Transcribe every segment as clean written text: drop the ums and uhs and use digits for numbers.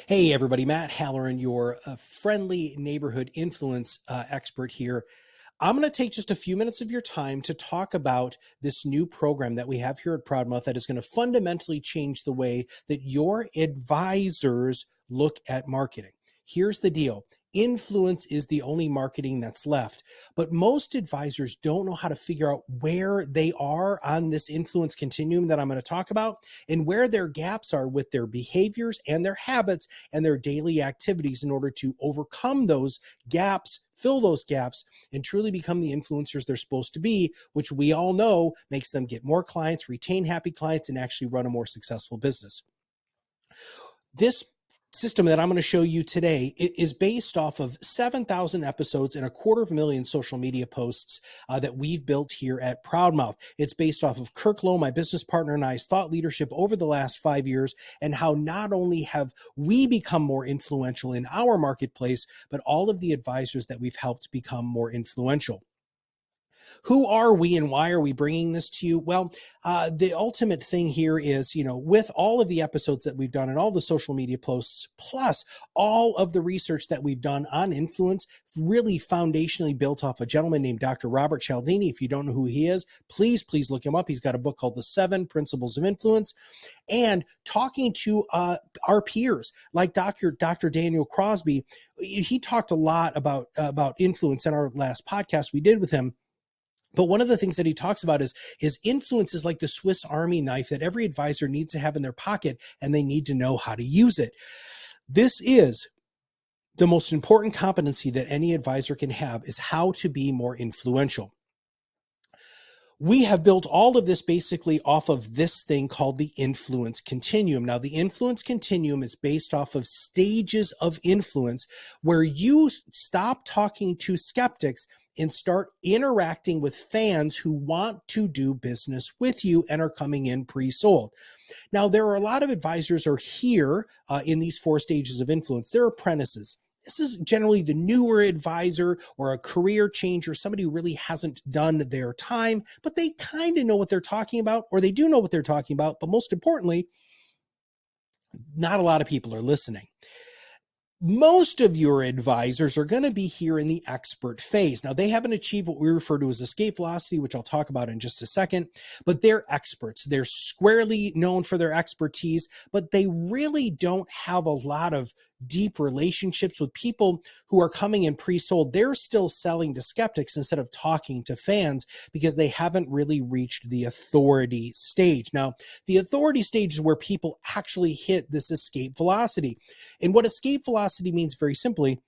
Hey everybody, Matt Halloran, your friendly neighborhood influence expert here. I'm going to take just a few minutes of your time to talk about this new program that we have here at Proudmouth that is going to fundamentally change the way that your advisors look at marketing. Here's the deal. Influence is the only marketing that's left, but most advisors don't know how to figure out where they are on this influence continuum that I'm going to talk about and where their gaps are with their behaviors and their habits and their daily activities in order to overcome those gaps, fill those gaps, and truly become the influencers they're supposed to be, which we all know makes them get more clients, retain happy clients, and actually run a more successful business. This system that I'm going to show you today is based off of 7,000 episodes and 250,000 social media posts that we've built here at Proudmouth. It's based off of Kirk Lowe, my business partner, and I's thought leadership over the last 5 years, and how not only have we become more influential in our marketplace, but all of the advisors that we've helped become more influential. Who are we and why are we bringing this to you? Well, the ultimate thing here is, with all of the episodes that we've done and all the social media posts, plus all of the research that we've done on influence, really foundationally built off a gentleman named Dr. Robert Cialdini. If you don't know who he is, please look him up. He's got a book called The 7 Principles of Influence. And talking to our peers like Dr. Daniel Crosby, he talked a lot about influence in our last podcast we did with him. But one of the things that he talks about is influence is like the Swiss Army knife that every advisor needs to have in their pocket, and they need to know how to use it. This is the most important competency that any advisor can have, is how to be more influential. We have built all of this basically off of this thing called the influence continuum. Now, the influence continuum is based off of stages of influence where you stop talking to skeptics and start interacting with fans who want to do business with you and are coming in pre-sold. Now, there are a lot of advisors are here in these 4 stages of influence. They're apprentices. This is generally the newer advisor or a career changer, somebody who really hasn't done their time, but they kind of know what they're talking about, or they do know what they're talking about. But most importantly, not a lot of people are listening. Most of your advisors are going to be here in the expert phase. Now, they haven't achieved what we refer to as escape velocity, which I'll talk about in just a second, but they're experts. They're squarely known for their expertise, but they really don't have a lot of deep relationships with people who are coming in pre-sold. They're still selling to skeptics instead of talking to fans because they haven't really reached the authority stage. Now, the authority stage is where people actually hit this escape velocity. And what escape velocity means very simply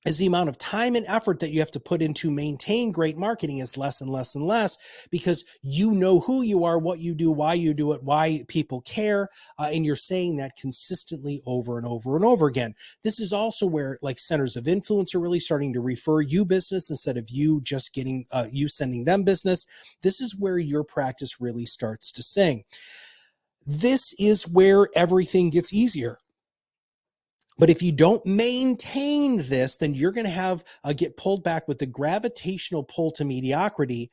is the amount of time and effort that you have to put into maintain great marketing is less and less and less, because you know who you are, what you do, why you do it, why people care, and you're saying that consistently over and over and over again. This is also where like centers of influence are really starting to refer you business instead of you just getting you sending them business. This is where your practice really starts to sing. This is where everything gets easier. But if you don't maintain this, then you're going to have get pulled back with the gravitational pull to mediocrity,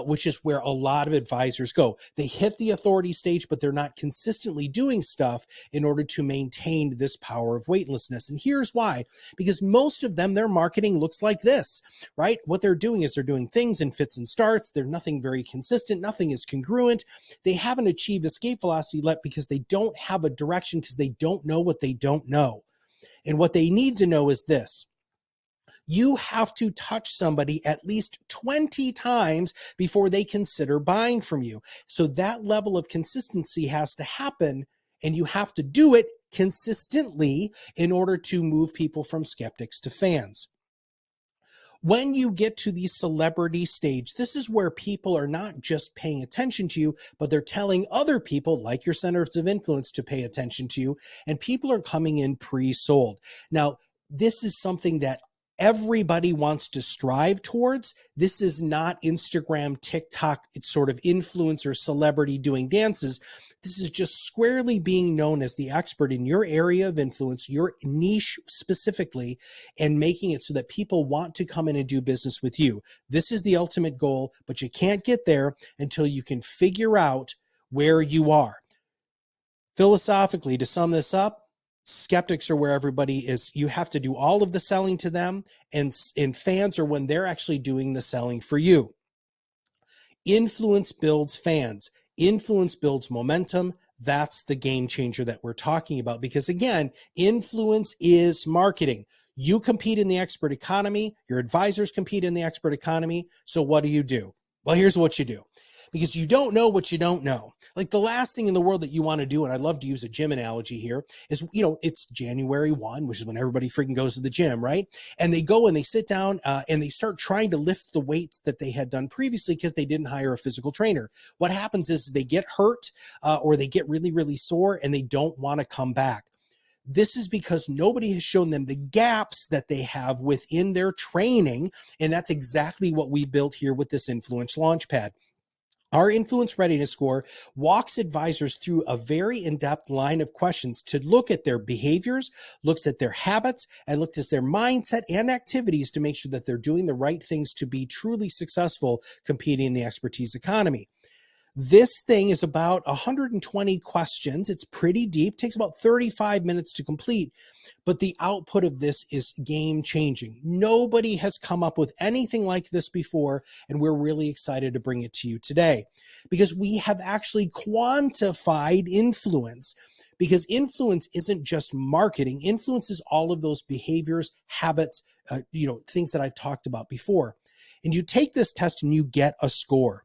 which is where a lot of advisors go. They hit the authority stage, but they're not consistently doing stuff in order to maintain this power of weightlessness. And here's why: because most of them, their marketing looks like this, right? What they're doing is they're doing things in fits and starts. They're nothing very consistent. Nothing is congruent. They haven't achieved escape velocity yet because they don't have a direction, because they don't know what they don't know. And what they need to know is this: you have to touch somebody at least 20 times before they consider buying from you. So that level of consistency has to happen, and you have to do it consistently in order to move people from skeptics to fans. When you get to the celebrity stage, this is where people are not just paying attention to you, but they're telling other people, like your centers of influence, to pay attention to you, and people are coming in pre-sold. Now, this is something that everybody wants to strive towards. This is not Instagram, TikTok, it's sort of influencer celebrity doing dances. This is just squarely being known as the expert in your area of influence, your niche specifically, and making it so that people want to come in and do business with you. This is the ultimate goal, but you can't get there until you can figure out where you are. Philosophically, to sum this up, Skeptics are where everybody is. You have to do all of the selling to them, and fans are when they're actually doing the selling for you. Influence builds fans. Influence builds momentum. That's the game changer that we're talking about, because again, influence is marketing. You compete in the expert economy. Your advisors compete in the expert economy. So what do? Well, here's what you do. Because you don't know what you don't know. Like the last thing in the world that you want to do, and I'd love to use a gym analogy here, is, it's January 1, which is when everybody freaking goes to the gym, right? And they go and they sit down and they start trying to lift the weights that they had done previously because they didn't hire a physical trainer. What happens is they get hurt or they get really, really sore and they don't want to come back. This is because nobody has shown them the gaps that they have within their training. And that's exactly what we built here with this Influence Launchpad. Our Influence Readiness Score walks advisors through a very in-depth line of questions to look at their behaviors, looks at their habits, and looks at their mindset and activities to make sure that they're doing the right things to be truly successful competing in the expertise economy. This thing is about 120 questions. It's pretty deep, takes about 35 minutes to complete, but the output of this is game changing. Nobody has come up with anything like this before, and we're really excited to bring it to you today because we have actually quantified influence. Because influence isn't just marketing. Influence is all of those behaviors, habits, things that I've talked about before. And you take this test and you get a score.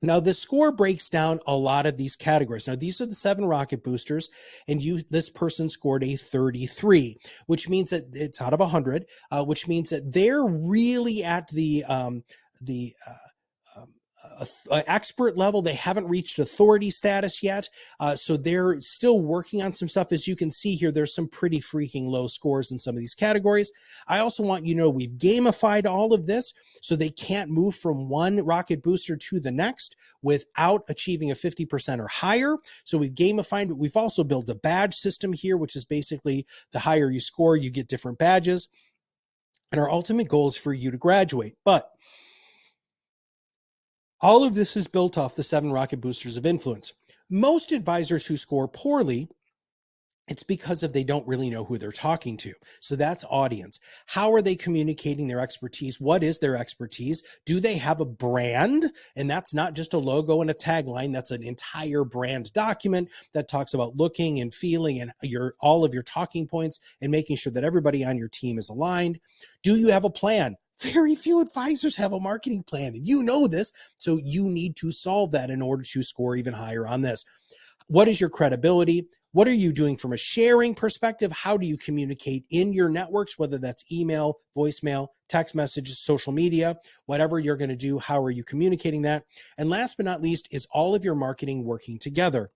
Now, the score breaks down a lot of these categories. Now, these are the 7 rocket boosters, and this person scored a 33, which means that it's out of 100, which means that they're really at the expert level. They haven't reached authority status yet. So they're still working on some stuff. As you can see here, there's some pretty freaking low scores in some of these categories. I also want you to know we've gamified all of this so they can't move from one rocket booster to the next without achieving a 50% or higher. So we've gamified, but we've also built a badge system here, which is basically the higher you score, you get different badges. And our ultimate goal is for you to graduate. But all of this is built off the 7 rocket boosters of influence. Most advisors who score poorly, it's because they don't really know who they're talking to. So that's audience. How are they communicating their expertise? What is their expertise? Do they have a brand? And that's not just a logo and a tagline. That's an entire brand document that talks about looking and feeling and all of your talking points and making sure that everybody on your team is aligned. Do you have a plan? Very few advisors have a marketing plan, and you know this, so you need to solve that in order to score even higher on this. What is your credibility? What are you doing from a sharing perspective? How do you communicate in your networks, whether that's email, voicemail, text messages, social media, whatever you're going to do, how are you communicating that? And last but not least, is all of your marketing working together?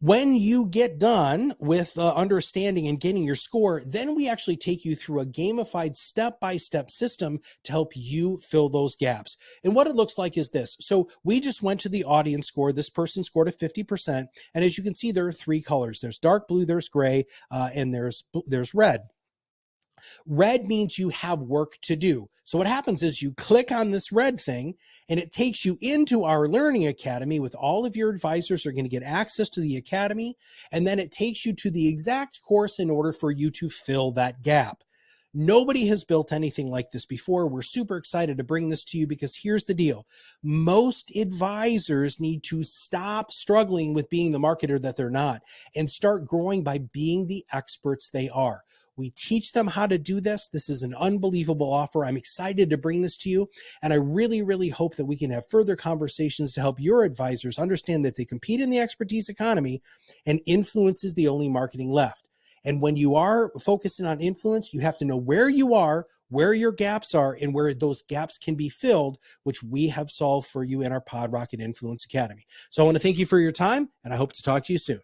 When you get done with understanding and getting your score, then we actually take you through a gamified step-by-step system to help you fill those gaps. And what it looks like is this. So we just went to the audience score. This person scored a 50%. And as you can see, there are 3 colors. There's dark blue, there's gray, and there's red. Red means you have work to do. So what happens is you click on this red thing and it takes you into our learning academy with all of your advisors are going to get access to the academy. And then it takes you to the exact course in order for you to fill that gap. Nobody has built anything like this before. We're super excited to bring this to you because here's the deal. Most advisors need to stop struggling with being the marketer that they're not and start growing by being the experts they are. We teach them how to do this. This is an unbelievable offer. I'm excited to bring this to you. And I really, really hope that we can have further conversations to help your advisors understand that they compete in the expertise economy and influence is the only marketing left. And when you are focusing on influence, you have to know where you are, where your gaps are, and where those gaps can be filled, which we have solved for you in our PodRocket Influence Academy. So I want to thank you for your time, and I hope to talk to you soon.